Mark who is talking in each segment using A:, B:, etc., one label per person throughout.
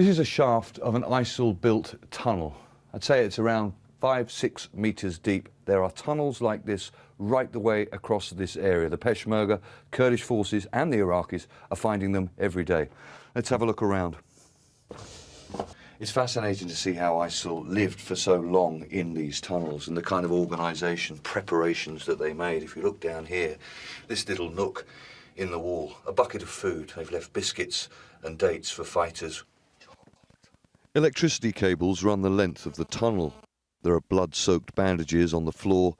A: This is a shaft of an ISIL-built tunnel. I'd say it's around 5-6 meters deep. There are tunnels like this right the way across this area. The Peshmerga, Kurdish forces and the Iraqis are finding them every day. Let's have a look around. It's fascinating to see how ISIL lived for so long in these tunnels and the kind of organisation, preparations that they made. If you look down here, this little nook in the wall, a bucket of food. They've left biscuits and dates for fighters. Electricity cables run the length of the tunnel. There are blood-soaked bandages on the floor.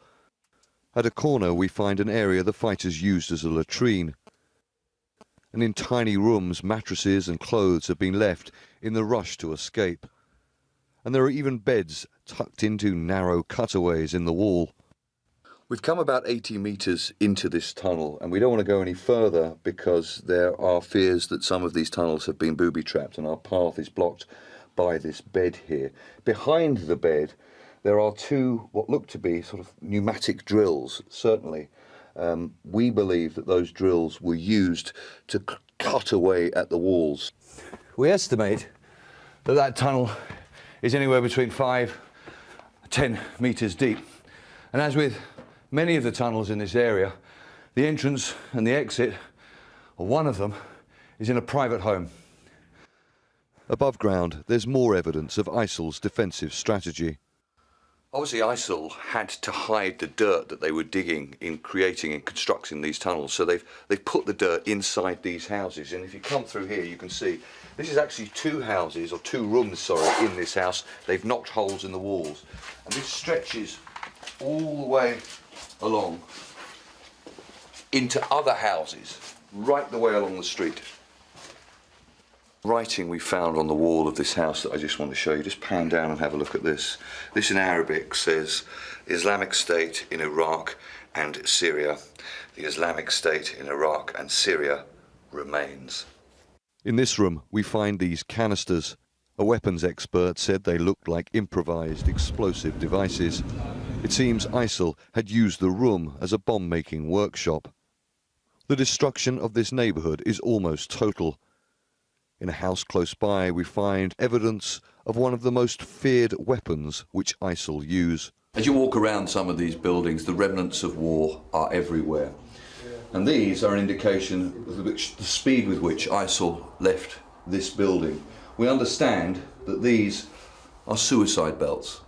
A: At a corner we find an area the fighters used as a latrine. And in tiny rooms, mattresses and clothes have been left in the rush to escape. And there are even beds tucked into narrow cutaways in the wall. We've come about 80 meters into this tunnel, and we don't want to go any further because there are fears that some of these tunnels have been booby-trapped and our path is blocked by this bed here. Behind the bed there are two what look to be sort of pneumatic drills. Certainly we believe that those drills were used to cut away at the walls. We estimate that that tunnel is anywhere between 5-10 meters deep, and as with many of the tunnels in this area, the entrance and the exit, or one of them, is in a private home. Above ground, there's more evidence of ISIL's defensive strategy. Obviously, ISIL had to hide the dirt that they were digging in creating and constructing these tunnels. So they've put the dirt inside these houses. And if you come through here, you can see this is actually two houses, or two rooms, sorry, in this house. They've knocked holes in the walls. And this stretches all the way along into other houses, right the way along the street. Writing we found on the wall of this house that I just want to show you. Just pan down and have a look at this. This in Arabic says, Islamic State in Iraq and Syria. The Islamic State in Iraq and Syria remains. In this room we find these canisters. A weapons expert said they looked like improvised explosive devices. It seems ISIL had used the room as a bomb-making workshop. The destruction of this neighbourhood is almost total. In a house close by, we find evidence of one of the most feared weapons which ISIL use. As you walk around some of these buildings, the remnants of war are everywhere. And these are an indication of the speed with which ISIL left this building. We understand that these are suicide belts.